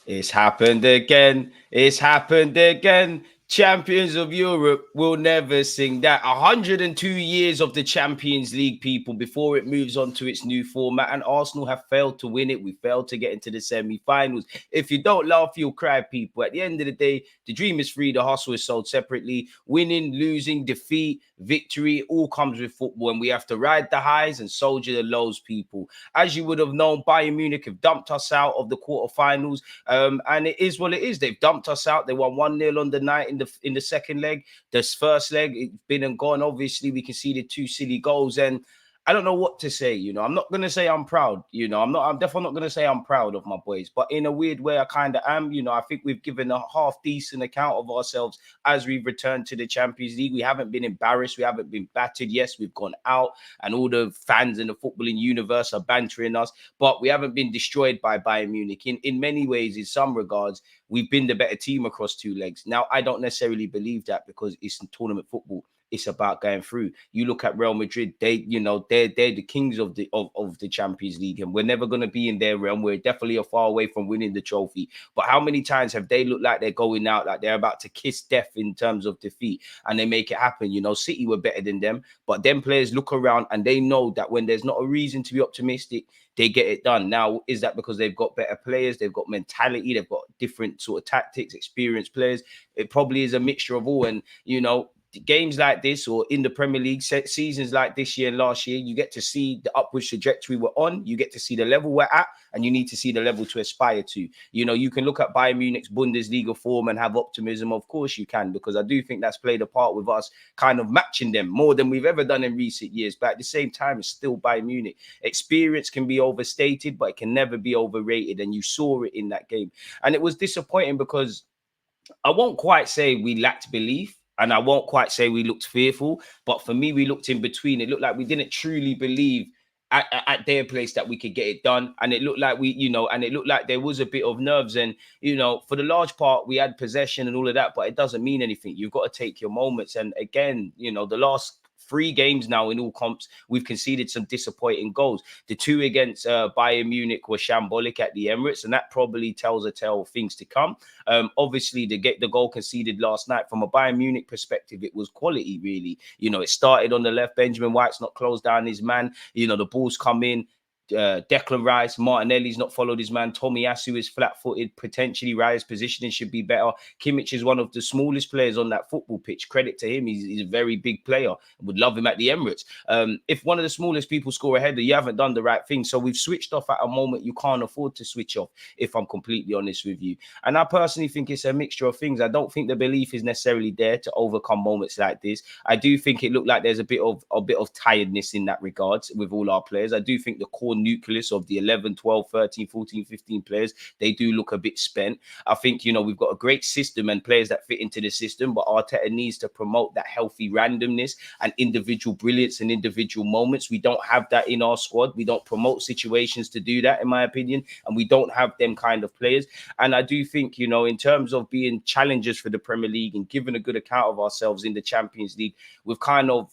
It's happened again. It's happened again. Champions of Europe will never sing that. 102 years of the Champions League, people, before it moves on to its new format. And Arsenal have failed to win it. We failed to get into the semi-finals. If you don't laugh, you'll cry, people. At the end of the day, the dream is free. The hustle is sold separately. Winning, losing, defeat, victory, all comes with football. And we have to ride the highs and soldier the lows, people. As you would have known, Bayern Munich have dumped us out of the quarterfinals. And it is what it is. They've dumped us out. They won 1-0 on the night in the second leg. This first leg, it's been and gone. Obviously, we conceded 2 silly goals. And I don't know what to say. I'm not gonna say I'm proud. I'm definitely not gonna say I'm proud of my boys. But in a weird way, I kind of am. I think we've given a half decent account of ourselves as we've returned to the Champions League. We haven't been embarrassed. We haven't been battered. Yes, we've gone out, and all the fans in the footballing universe are bantering us, but we haven't been destroyed by Bayern Munich. In many ways, in some regards, we've been the better team across 2 legs. Now, I don't necessarily believe that because it's tournament football. It's about going through. You look at Real Madrid; they're the kings of the Champions League, and we're never going to be in their realm. We're definitely far away from winning the trophy. But how many times have they looked like they're going out, like they're about to kiss death in terms of defeat, and they make it happen? City were better than them, but them players look around and they know that when there's not a reason to be optimistic, they get it done. Now, is that because they've got better players? They've got mentality. They've got different sort of tactics, experienced players. It probably is a mixture of all. And, games like this or in the Premier League seasons like this year and last year, you get to see the upward trajectory we're on. You get to see the level we're at, and you need to see the level to aspire to. You can look at Bayern Munich's Bundesliga form and have optimism. Of course you can, because I do think that's played a part with us kind of matching them more than we've ever done in recent years. But at the same time, it's still Bayern Munich. Experience can be overstated, but it can never be overrated. And you saw it in that game. And it was disappointing because I won't quite say we lacked belief, and I won't quite say we looked fearful, but for me, we looked in between. It looked like we didn't truly believe at their place that we could get it done. And it looked like and it looked like there was a bit of nerves. And, for the large part, we had possession and all of that, but it doesn't mean anything. You've got to take your moments. And again, the last 3 games now in all comps, we've conceded some disappointing goals. The 2 against Bayern Munich were shambolic at the Emirates, and that probably tells a tale of things to come. Obviously, the goal conceded last night, from a Bayern Munich perspective, it was quality, really. It started on the left. Benjamin White's not closed down his man. The balls come in. Declan Rice, Martinelli's not followed his man. Tomiyasu is flat-footed. Potentially, Rice's positioning should be better. Kimmich is one of the smallest players on that football pitch. Credit to him. He's a very big player. Would love him at the Emirates. If one of the smallest people score a header, you haven't done the right thing. So we've switched off at a moment you can't afford to switch off, if I'm completely honest with you. And I personally think it's a mixture of things. I don't think the belief is necessarily there to overcome moments like this. I do think it looked like there's a bit of tiredness in that regards with all our players. I do think the core nucleus of the 11, 12, 13, 14, 15 players, they do look a bit spent. I think, we've got a great system and players that fit into the system, but Arteta needs to promote that healthy randomness and individual brilliance and individual moments. We don't have that in our squad. We don't promote situations to do that, in my opinion, and we don't have them kind of players. And I do think, in terms of being challengers for the Premier League and giving a good account of ourselves in the Champions League, we've kind of,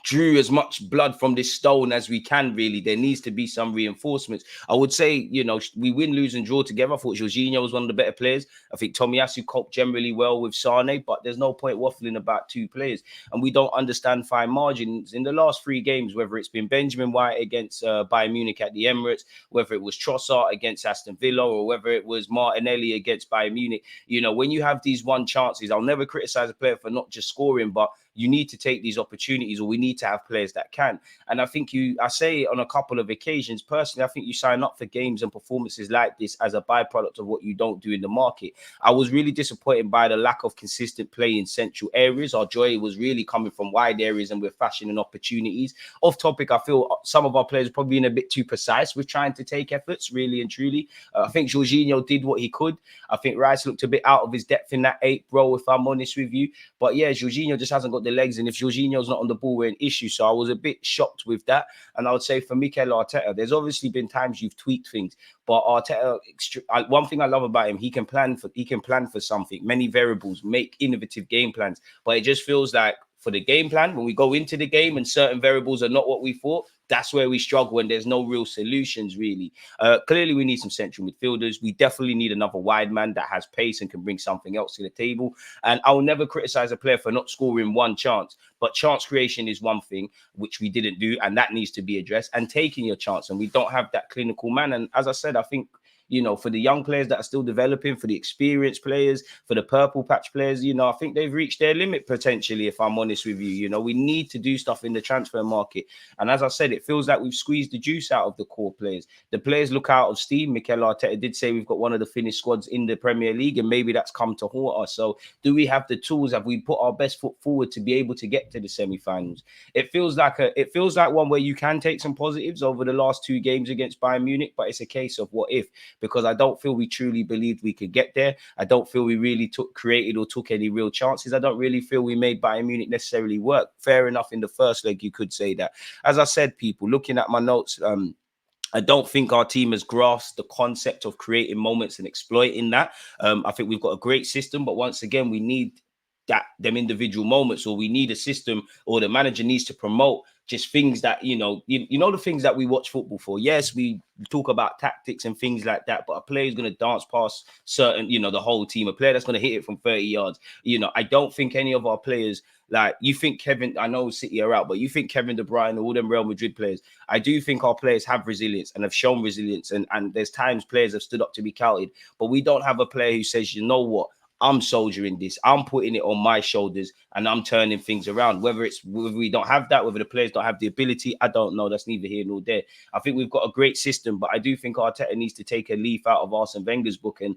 drew as much blood from this stone as we can, really. There needs to be some reinforcements. I would say, we win, lose and draw together. I thought Jorginho was one of the better players. I think Tomiyasu coped generally well with Sane, but there's no point waffling about 2 players. And we don't understand fine margins. In the last 3 games, whether it's been Benjamin White against Bayern Munich at the Emirates, whether it was Trossard against Aston Villa, or whether it was Martinelli against Bayern Munich, when you have these 1 chances, I'll never criticize a player for not just scoring, but you need to take these opportunities, or we need to have players that can. And I think I say it on a couple of occasions, personally, I think you sign up for games and performances like this as a byproduct of what you don't do in the market. I was really disappointed by the lack of consistent play in central areas. Our joy was really coming from wide areas, and we're fashioning opportunities. Off topic, I feel some of our players are probably being a bit too precise with trying to take efforts, really and truly. I think Jorginho did what he could. I think Rice looked a bit out of his depth in that 8th row, if I'm honest with you. But yeah, Jorginho just hasn't got the legs, and if Jorginho's not on the ball, we're an issue. So I was a bit shocked with that. And I would say for Mikel Arteta, there's obviously been times you've tweaked things, but Arteta, one thing I love about him, he can plan for something, many variables, make innovative game plans. But it just feels like for the game plan, when we go into the game and certain variables are not what we thought, that's where we struggle and there's no real solutions really. Clearly, we need some central midfielders. We definitely need another wide man that has pace and can bring something else to the table. And I will never criticize a player for not scoring one chance, but chance creation is one thing which we didn't do, and that needs to be addressed. And taking your chance, and we don't have that clinical man. And as I said, I think, for the young players that are still developing, for the experienced players, for the purple patch players, I think they've reached their limit potentially, if I'm honest with you. We need to do stuff in the transfer market. And as I said, it feels like we've squeezed the juice out of the core players. The players look out of steam. Mikel Arteta did say we've got one of the finished squads in the Premier League, and maybe that's come to haunt us. So do we have the tools? Have we put our best foot forward to be able to get to the semi-finals? It feels like one where you can take some positives over the last 2 games against Bayern Munich, but it's a case of what if, because I don't feel we truly believed we could get there. I don't feel we really created or took any real chances. I don't really feel we made Bayern Munich necessarily work. Fair enough, in the first leg, you could say that. As I said, people, looking at my notes, I don't think our team has grasped the concept of creating moments and exploiting that. I think we've got a great system, but once again, we need them individual moments, or we need a system, or the manager needs to promote just things that, the things that we watch football for. Yes, we talk about tactics and things like that, but a player is going to dance past certain, the whole team, a player that's going to hit it from 30 yards. I don't think any of our players, like, you think Kevin, I know City are out, but you think Kevin De Bruyne, all them Real Madrid players, I do think our players have resilience and have shown resilience. And there's times players have stood up to be counted, but we don't have a player who says, you know what, I'm soldiering this, I'm putting it on my shoulders, and I'm turning things around. Whether we don't have that, whether the players don't have the ability, I don't know. That's neither here nor there. I think we've got a great system, but I do think Arteta needs to take a leaf out of Arsene Wenger's book and,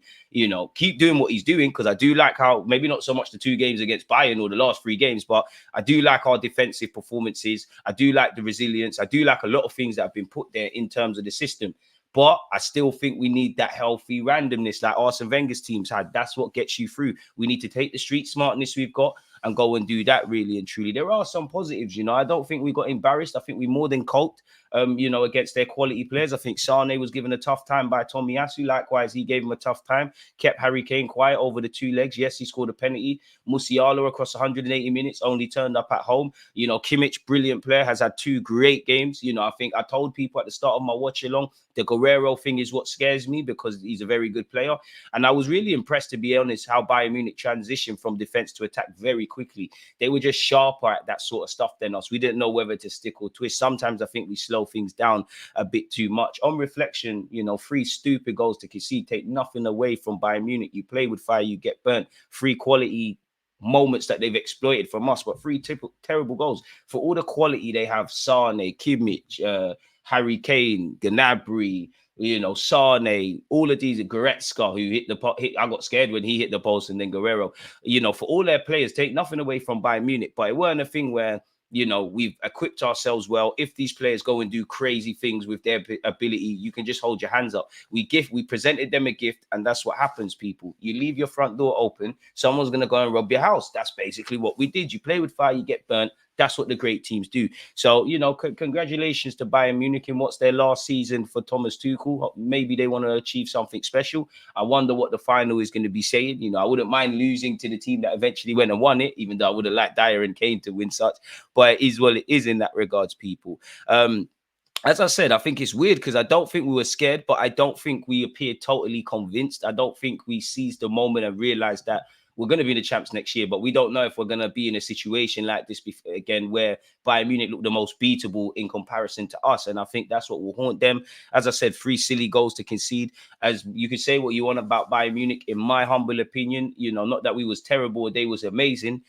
keep doing what he's doing, because I do like how, maybe not so much the 2 games against Bayern or the last 3 games, but I do like our defensive performances. I do like the resilience. I do like a lot of things that have been put there in terms of the system. But I still think we need that healthy randomness like Arsene Wenger's teams had. That's what gets you through. We need to take the street smartness we've got and go and do that, really and truly. There are some positives, I don't think we got embarrassed. I think we more than coped, against their quality players. I think Sane was given a tough time by Tomiyasu. Likewise, he gave him a tough time, kept Harry Kane quiet over the 2 legs. Yes, he scored a penalty. Musiala across 180 minutes only turned up at home. Kimmich, brilliant player, has had 2 great games. I think I told people at the start of my watch along, the Guerrero thing is what scares me, because he's a very good player. And I was really impressed, to be honest, how Bayern Munich transitioned from defense to attack very quickly. They were just sharper at that sort of stuff than us. We didn't know whether to stick or twist. Sometimes I think we slow things down a bit too much. On reflection, 3 stupid goals to concede take nothing away from Bayern Munich. You play with fire, you get burnt. 3 quality moments that they've exploited from us, but 3 terrible goals. For all the quality they have, Sane, Kimmich, Harry Kane, Gnabry, Sane, all of these, Goretzka, who hit the pot. I got scared when he hit the post, and then Guerrero. For all their players, take nothing away from Bayern Munich, but it weren't a thing where, we've equipped ourselves well. If these players go and do crazy things with their ability, you can just hold your hands up. We presented them a gift, and that's what happens, people. You leave your front door open, someone's going to go and rob your house. That's basically what we did. You play with fire, you get burnt. That's what the great teams do. So, congratulations to Bayern Munich in what's their last season for Thomas Tuchel. Maybe they want to achieve something special. I wonder what the final is going to be saying. I wouldn't mind losing to the team that eventually went and won it, even though I would have liked Dyer and Kane to win such. But it is what it is in that regards, people. As I said, I think it's weird because I don't think we were scared, but I don't think we appeared totally convinced. I don't think we seized the moment and realized that we're going to be the champs next year, but we don't know if we're going to be in a situation like this again, where Bayern Munich look the most beatable in comparison to us. And I think that's what will haunt them. As I said, 3 silly goals to concede. As you could say what you want about Bayern Munich, in my humble opinion, not that we was terrible, they was amazing.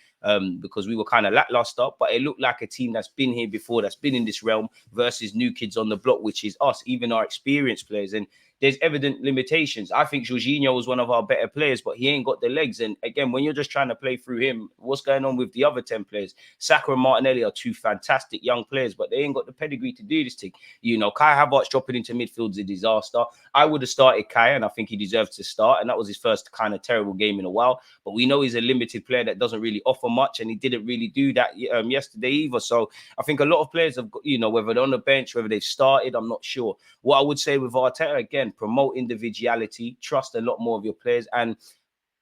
Because we were kind of lackluster, but it looked like a team that's been here before, that's been in this realm, versus new kids on the block, which is us, even our experienced players. And there's evident limitations. I think Jorginho was one of our better players, but he ain't got the legs. And again, when you're just trying to play through him, what's going on with the other 10 players? Saka and Martinelli are 2 fantastic young players, but they ain't got the pedigree to do this thing. Kai Havertz dropping into midfield is a disaster. I would have started Kai, and I think he deserves to start. And that was his first kind of terrible game in a while. But we know he's a limited player that doesn't really offer much, and he didn't really do that yesterday either. So I think a lot of players have got, whether they're on the bench, whether they've started, I'm not sure. What I would say with Arteta, again, promote individuality, trust a lot more of your players, and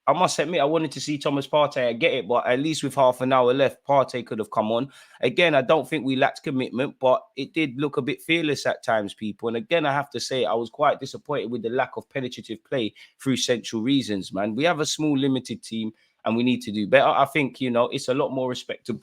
I must admit, I wanted to see Thomas Partey. I get it, but at least with half an hour left, Partey could have come on. Again, I don't think we lacked commitment, but it did look a bit fearless at times, people. And again, I have to say, I was quite disappointed with the lack of penetrative play through central reasons, man. We have a small, limited team, and we need to do better. I think, it's a lot more respectable.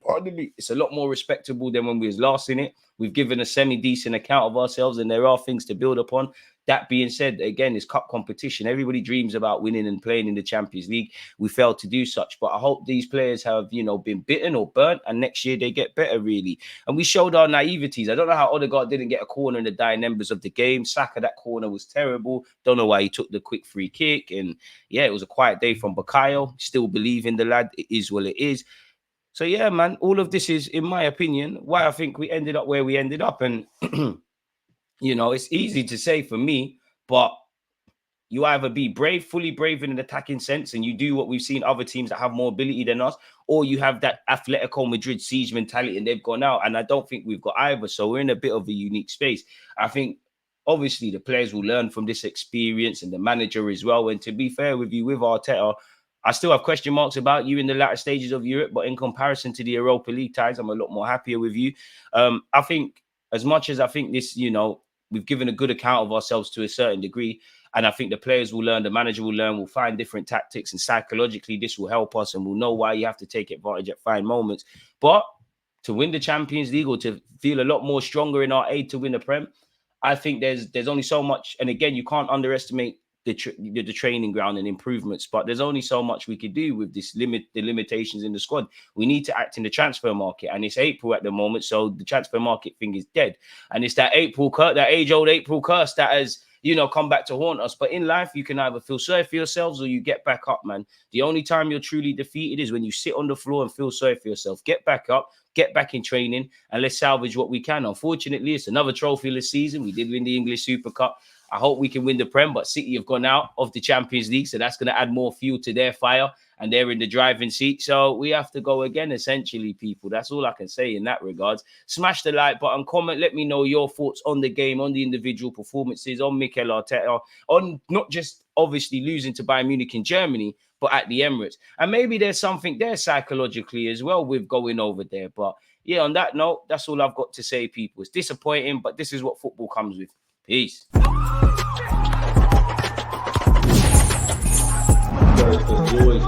Pardon me, it's a lot more respectable than when we was last in it. We've given a semi-decent account of ourselves, and there are things to build upon. That being said, again, it's cup competition. Everybody dreams about winning and playing in the Champions League. We failed to do such, but I hope these players have, been bitten or burnt, and next year they get better, really. And we showed our naiveties. I don't know how Odegaard didn't get a corner in the dying embers of the game. Saka, that corner was terrible. Don't know why he took the quick free kick. And yeah, it was a quiet day from Bukayo. Still believe in the lad. It is what it is. So yeah, man, all of this is, in my opinion, why I think we ended up where we ended up. And, it's easy to say for me, but you either be brave, fully brave in an attacking sense, and you do what we've seen other teams that have more ability than us, or you have that Atletico Madrid siege mentality and they've gone out. And I don't think we've got either. So we're in a bit of a unique space. I think, obviously, the players will learn from this experience, and the manager as well. And to be fair with you, with Arteta, I still have question marks about you in the latter stages of Europe, but in comparison to the Europa League ties, I'm a lot more happier with you. I think as much as I think this, we've given a good account of ourselves to a certain degree, and I think the players will learn, the manager will learn, we'll find different tactics, and psychologically this will help us, and we'll know why you have to take advantage at fine moments. But to win the Champions League, or to feel a lot more stronger in our aid to win the Prem, I think there's only so much, and again, you can't underestimate the training ground and improvements, but there's only so much we could do with the limitations in the squad. We need to act in the transfer market, and it's April at the moment, so the transfer market thing is dead, and it's that age-old April curse that has come back to haunt us. But in life, you can either feel sorry for yourselves or you get back up, man. The only time you're truly defeated is when you sit on the floor and feel sorry for yourself. Get back up, get back in training, and let's salvage what we can. Unfortunately, it's another trophyless season. We did win the English Super Cup. I hope we can win the Prem, but City have gone out of the Champions League, so that's going to add more fuel to their fire, and they're in the driving seat. So we have to go again, essentially, people. That's all I can say in that regards. Smash the like button, comment, let me know your thoughts on the game, on the individual performances, on Mikel Arteta, on not just obviously losing to Bayern Munich in Germany, but at the Emirates. And maybe there's something there psychologically as well with going over there. But yeah, on that note, that's all I've got to say, people. It's disappointing, but this is what football comes with. Peace. Always